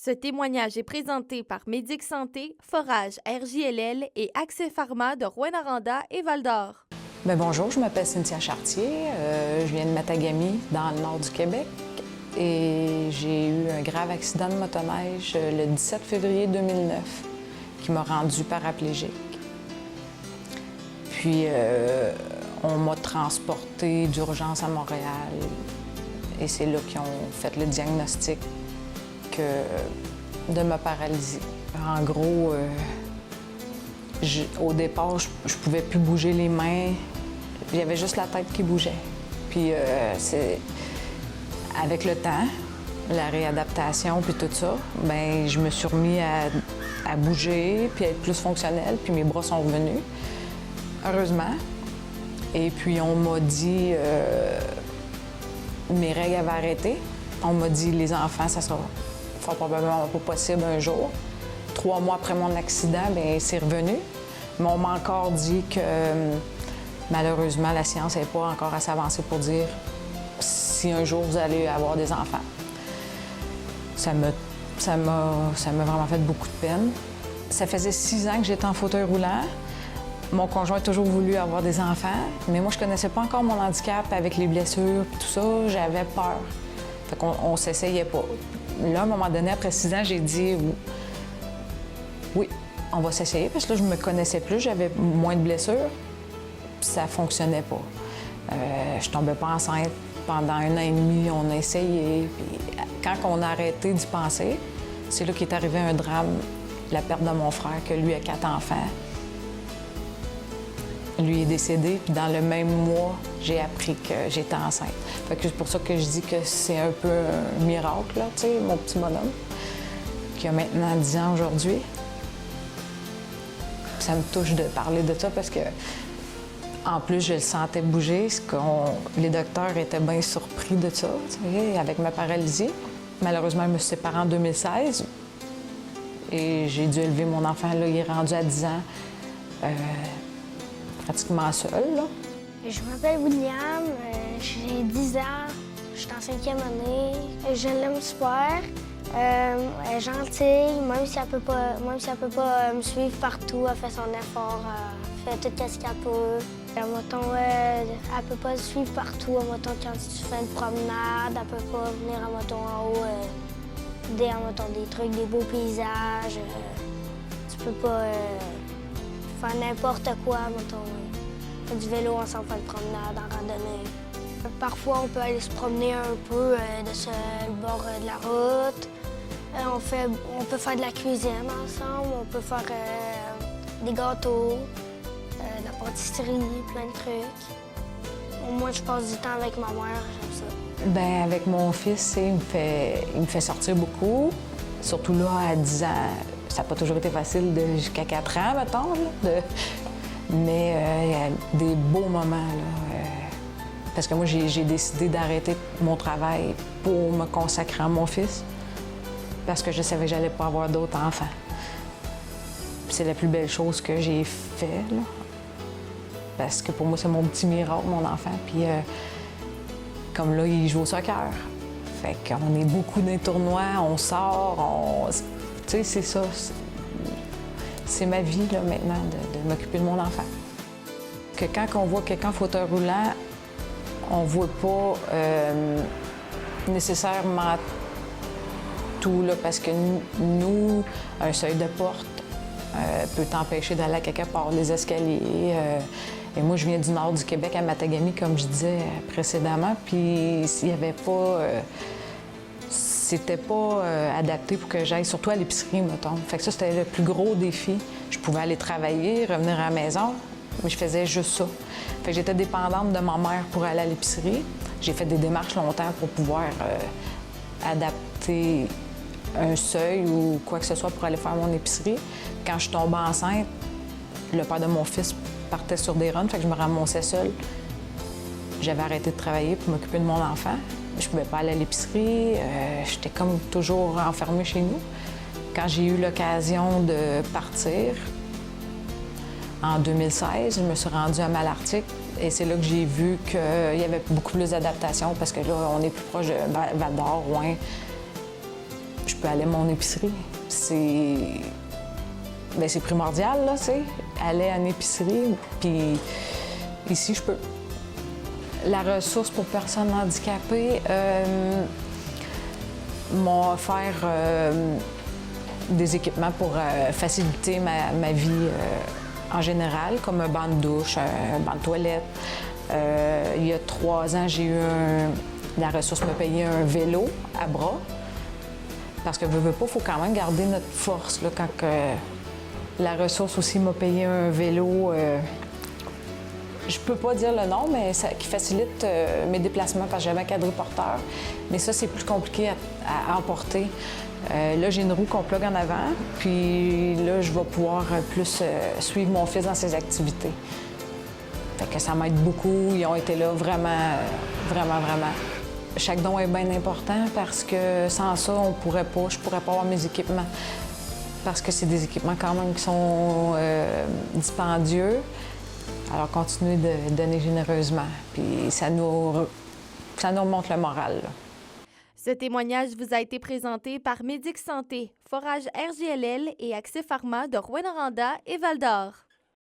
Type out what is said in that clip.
Ce témoignage est présenté par Médic Santé, Forage, RJLL et Accès Pharma de Rouyn-Noranda et Val-d'Or. Bien, bonjour, je m'appelle Cynthia Chartier. Je viens de Matagami, dans le nord du Québec. Et j'ai eu un grave accident de motoneige le 17 février 2009 qui m'a rendue paraplégique. Puis, on m'a transportée d'urgence à Montréal. Et c'est là qu'ils ont fait le diagnostic de ma paralysie. En gros, au départ, je pouvais plus bouger les mains. Il y avait juste la tête qui bougeait. Puis, avec le temps, la réadaptation puis tout ça, bien, je me suis remis à bouger puis à être plus fonctionnelle. Puis mes bras sont revenus, heureusement. Et puis, on m'a dit... mes règles avaient arrêté. On m'a dit, les enfants, ça sera fort probablement pas possible un jour. 3 mois après mon accident, bien, c'est revenu. Mais on m'a encore dit que, malheureusement, la science n'est pas encore assez avancée pour dire si un jour vous allez avoir des enfants. Ça m'a vraiment fait beaucoup de peine. Ça faisait 6 ans que j'étais en fauteuil roulant. Mon conjoint a toujours voulu avoir des enfants, mais moi, je connaissais pas encore mon handicap avec les blessures et tout ça. J'avais peur. Fait qu'on s'essayait pas. Là, à un moment donné, après 6 ans, j'ai dit oui, on va s'essayer, parce que là, je me connaissais plus, j'avais moins de blessures, puis ça fonctionnait pas. Je tombais pas enceinte. Pendant 1 an et demi, on a essayé. Puis quand on a arrêté d'y penser, c'est là qu'est arrivé un drame, la perte de mon frère, que lui a 4 enfants. Lui est décédé, puis dans le même mois, j'ai appris que j'étais enceinte. Fait que c'est pour ça que je dis que c'est un peu un miracle, là, tu sais, mon petit bonhomme, qui a maintenant 10 ans aujourd'hui. Ça me touche de parler de ça parce que, en plus, je le sentais bouger. Les docteurs étaient bien surpris de ça, tu sais, avec ma paralysie. Malheureusement, je me suis séparée en 2016 et j'ai dû élever mon enfant. Là, il est rendu à 10 ans. Pratiquement seule, là. Je m'appelle William, j'ai 10 ans, je suis en 5e année. Je l'aime super. Elle est gentille, même si elle peut pas me suivre partout, elle fait son effort, elle fait tout ce qu'elle peut. Elle peut pas suivre partout. Mettons, quand tu fais une promenade, elle peut pas venir en haut, des trucs, des beaux paysages. Tu peux pas faire n'importe quoi, mettons. On fait du vélo ensemble, faire une promenade, en randonnée. Parfois, on peut aller se promener un peu sur le bord de la route. On peut faire de la cuisine ensemble, on peut faire des gâteaux, de la pâtisserie, plein de trucs. Moi, je passe du temps avec ma mère, j'aime ça. Bien, avec mon fils, il me fait sortir beaucoup. Surtout là, à 10 ans, ça n'a pas toujours été facile jusqu'à 4 ans, mettons. Là, mais il y a des beaux moments, là. Parce que moi, j'ai décidé d'arrêter mon travail pour me consacrer à mon fils. Parce que je savais que j'allais pas avoir d'autres enfants. C'est la plus belle chose que j'ai fait, là. Parce que pour moi, c'est mon petit miracle, mon enfant. Puis comme là, il joue au soccer. Fait qu'on est beaucoup dans les tournois, on sort, tu sais, c'est ça. C'est ma vie, là, maintenant, de m'occuper de mon enfant. Que quand on voit quelqu'un en fauteuil roulant, on voit pas nécessairement tout, là, parce que nous, un seuil de porte peut t'empêcher d'aller à quelque part, les escaliers. Et moi, je viens du nord du Québec, à Matagami, comme je disais précédemment, puis s'il y avait pas... c'était pas adapté pour que j'aille, surtout à l'épicerie, mettons. Fait que ça, c'était le plus gros défi. Je pouvais aller travailler, revenir à la maison, mais je faisais juste ça. Fait que j'étais dépendante de ma mère pour aller à l'épicerie. J'ai fait des démarches longtemps pour pouvoir adapter un seuil ou quoi que ce soit pour aller faire mon épicerie. Quand je tombais enceinte, le père de mon fils partait sur des runs, fait que je me ramassais seule. J'avais arrêté de travailler pour m'occuper de mon enfant. Je pouvais pas aller à l'épicerie, j'étais comme toujours enfermée chez nous. Quand j'ai eu l'occasion de partir, en 2016, je me suis rendue à Malartic et c'est là que j'ai vu qu'il y avait beaucoup plus d'adaptation parce que là, on est plus proche de Val-d'Or, Rouyn. Je peux aller à mon épicerie. C'est primordial, là, tu sais. Aller à une épicerie, puis ici, je peux. La ressource pour personnes handicapées m'a offert des équipements pour faciliter ma vie en général, comme un banc de douche, un banc de toilette. Il y a 3 ans, j'ai eu la ressource m'a payé un vélo à bras. Parce que veux pas, il faut quand même garder notre force là, quand la ressource aussi m'a payé un vélo. Je peux pas dire le nom, mais qui facilite mes déplacements parce que j'avais un quadriporteur. Mais ça, c'est plus compliqué à emporter. Là, j'ai une roue qu'on plug en avant, puis là, je vais pouvoir plus suivre mon fils dans ses activités. Fait que ça m'aide beaucoup. Ils ont été là vraiment, vraiment, vraiment. Chaque don est bien important parce que sans ça, je pourrais pas avoir mes équipements. Parce que c'est des équipements quand même qui sont dispendieux. Alors, continuez de donner généreusement. Puis ça nous remonte le moral, là. Ce témoignage vous a été présenté par Médic Santé, Forage RJLL et Accès Pharma de Rouyn-Noranda et Val-d'Or.